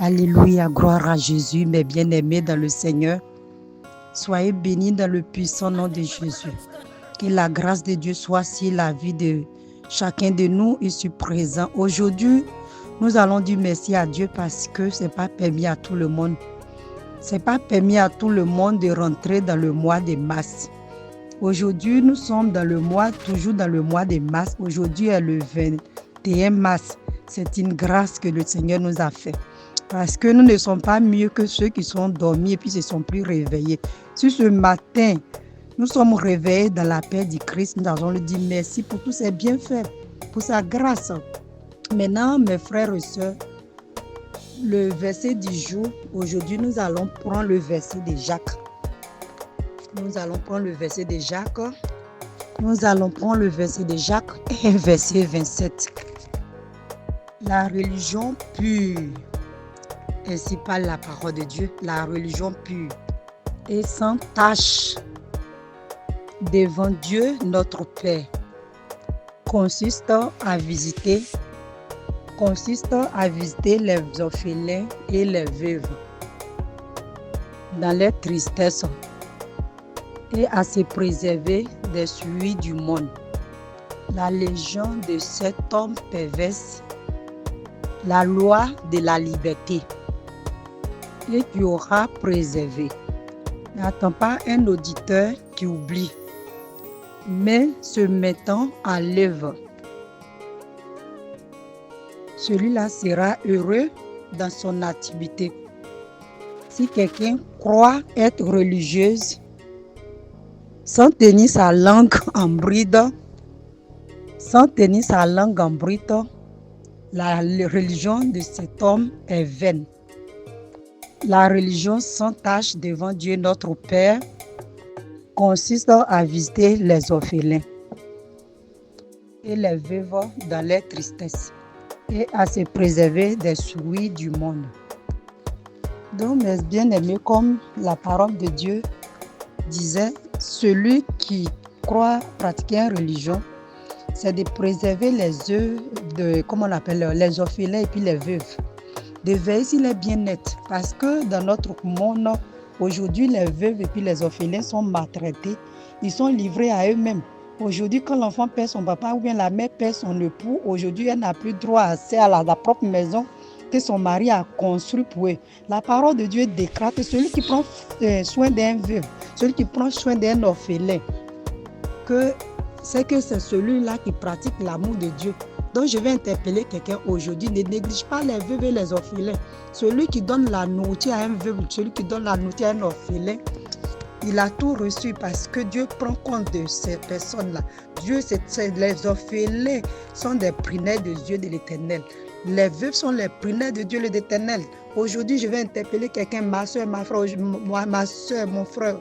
Alléluia, gloire à Jésus, mes bien-aimés dans le Seigneur. Soyez bénis dans le puissant nom de Jésus. Que la grâce de Dieu soit sur la vie de chacun de nous ici présent. Aujourd'hui, nous allons dire merci à Dieu parce que ce n'est pas permis à tout le monde. Ce n'est pas permis à tout le monde de rentrer dans le mois de mars. Aujourd'hui, nous sommes toujours dans le mois de mars. Aujourd'hui est le 21 mars. C'est une grâce que le Seigneur nous a fait. Parce que nous ne sommes pas mieux que ceux qui sont dormis et puis se sont plus réveillés. Si ce matin, nous sommes réveillés dans la paix du Christ, nous allons lui dire merci pour tous ses bienfaits, pour sa grâce. Maintenant, mes frères et sœurs, le verset du jour, aujourd'hui, nous allons prendre le verset de Jacques. Nous allons prendre le verset de Jacques. Et verset 27. La religion pure. Ainsi parle la parole de Dieu, la religion pure et sans tache devant Dieu notre Père consiste à visiter les orphelins et les veuves dans leur tristesse et à se préserver des souilles du monde. La légion de cet homme perverse, la loi de la liberté et qui aura préservé. N'attends pas un auditeur qui oublie, mais se mettant à l'œuvre. Celui-là sera heureux dans son activité. Si quelqu'un croit être religieuse, sans tenir sa langue en bride, la religion de cet homme est vaine. La religion sans tache devant Dieu notre Père consiste à visiter les orphelins et les veuves dans leur tristesse et à se préserver des souilles du monde. Donc, mes bien-aimés, comme la parole de Dieu disait, celui qui croit pratiquer une religion, c'est de préserver les œufs les orphelins et puis les veuves. De veiller sur les bien-être, parce que dans notre monde, aujourd'hui, les veuves et puis les orphelins sont maltraités, ils sont livrés à eux-mêmes. Aujourd'hui, quand l'enfant perd son papa ou bien la mère perd son époux, aujourd'hui, elle n'a plus droit à la propre maison que son mari a construit pour eux. La parole de Dieu déclare que celui qui prend soin d'un veuve, celui qui prend soin d'un orphelin, c'est celui-là qui pratique l'amour de Dieu. Donc je vais interpeller quelqu'un aujourd'hui, ne néglige pas les veuves et les orphelins. Celui qui donne la nourriture à un veuve, celui qui donne la nourriture à un orphelin, il a tout reçu parce que Dieu prend compte de ces personnes-là. Les orphelins sont des prunelles de Dieu de l'Éternel. Les veuves sont les prunelles de Dieu de l'Éternel. Aujourd'hui, je vais interpeller quelqu'un, ma soeur, mon frère.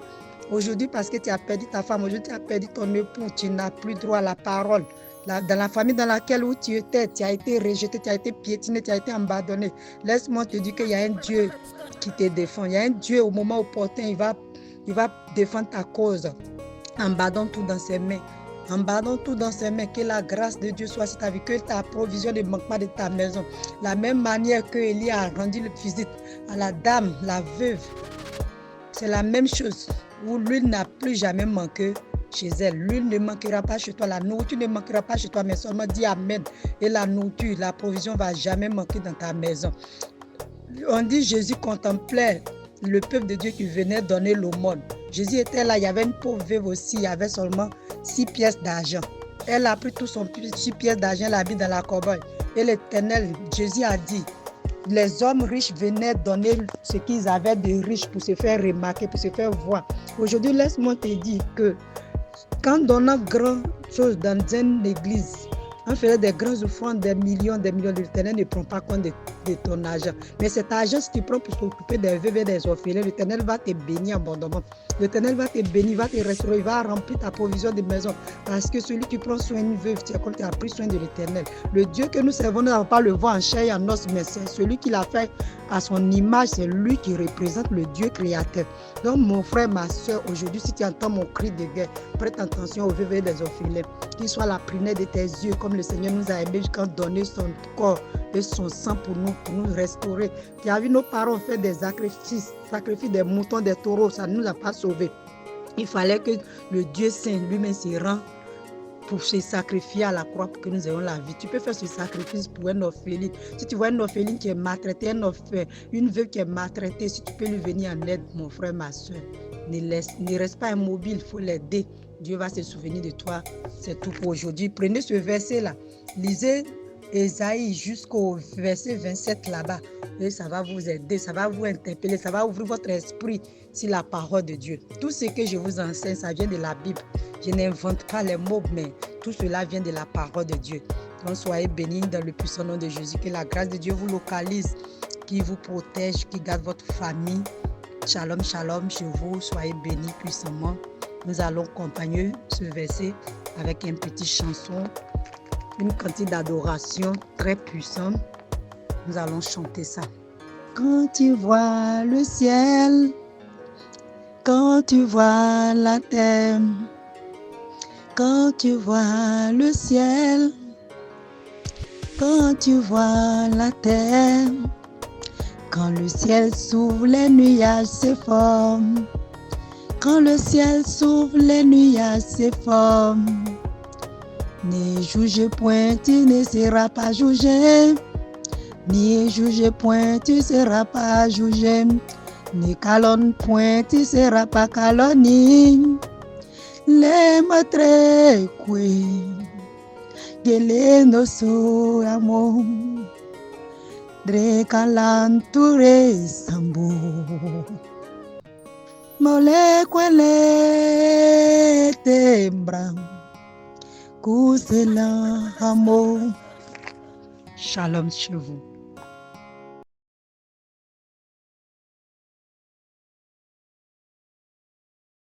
Aujourd'hui, parce que tu as perdu ta femme, aujourd'hui tu as perdu ton époux, tu n'as plus droit à la parole. Dans la famille dans laquelle tu étais, tu as été rejeté, tu as été piétiné, tu as été abandonné. Laisse-moi te dire qu'il y a un Dieu qui te défend. Il y a un Dieu au moment opportun, il va défendre ta cause. Abandonne tout dans ses mains. Que la grâce de Dieu soit sur ta vie, que ta provision ne manque pas de ta maison. La même manière que Élie a rendu le visite à la dame, la veuve, c'est la même chose, où l'huile n'a plus jamais manqué chez elle. L'huile ne manquera pas chez toi, la nourriture ne manquera pas chez toi, mais seulement dis Amen. Et la nourriture, la provision ne va jamais manquer dans ta maison. On dit Jésus contemplait le peuple de Dieu qui venait donner l'aumône. Jésus était là, il y avait une pauvre veuve aussi, il y avait seulement 6 pièces d'argent. Elle a pris tout son 6 pièces d'argent, elle a mis dans la corbeille. Et l'Éternel, Jésus a dit, les hommes riches venaient donner ce qu'ils avaient de riches pour se faire remarquer, pour se faire voir. Aujourd'hui, laisse-moi te dire que quand on donne grand chose dans une église, on fait des grandes offrandes, des millions, l'Éternel ne prend pas compte de ton argent. Mais cet argent, si tu prends pour s'occuper des veuves et des orphelins, l'Éternel va te bénir abondamment. L'Éternel va te bénir, va te restaurer, il va remplir ta provision de maison. Parce que celui qui prend soin d'une veuve, c'est comme tu as pris soin de l'Éternel. Le Dieu que nous servons, nous n'avons pas le voir en chair et en os, mais c'est celui qui l'a fait à son image, c'est lui qui représente le Dieu créateur. Donc mon frère, ma soeur, aujourd'hui, si tu entends mon cri de guerre, prête attention aux veuves et des orphelins. Qu'ils soient la prunelle de tes yeux, comme le Seigneur nous a aimés jusqu'à donner son corps et son sang pour nous restaurer. Tu as vu nos parents faire des sacrifices des moutons, des taureaux, ça ne nous a pas sauvés. Il fallait que le Dieu Saint lui-même se rend pour se sacrifier à la croix pour que nous ayons la vie. Tu peux faire ce sacrifice pour un orpheline. Si tu vois un orpheline qui est maltraité, une veuve qui est maltraitée, si tu peux lui venir en aide, mon frère, ma soeur, ne reste pas immobile, il faut l'aider. Dieu va se souvenir de toi. C'est tout pour aujourd'hui. Prenez ce verset-là. Lisez Ésaïe jusqu'au verset 27 là-bas. Et ça va vous aider, ça va vous interpeller, ça va ouvrir votre esprit sur la parole de Dieu. Tout ce que je vous enseigne, ça vient de la Bible. Je n'invente pas les mots, mais tout cela vient de la parole de Dieu. Donc soyez bénis dans le puissant nom de Jésus. Que la grâce de Dieu vous localise, qui vous protège, qui garde votre famille. Shalom, shalom chez vous. Soyez bénis puissamment. Nous allons accompagner ce verset avec une petite chanson, une quantité d'adoration très puissante. Nous allons chanter ça. Quand tu vois le ciel, quand tu vois la terre, quand tu vois le ciel, quand tu vois la terre, quand le ciel s'ouvre, les nuages se forment. Quand le ciel s'ouvre, les nuages se forment. Ne juge point, tu ne seras pas jugé. Ne juge point, tu seras pas jugé. Ne calonne point, tu seras pas calonné. Les maîtres qui gele no so amo dre kalanture sambo mole kwele tembra kusela amo. Shalom chez vous.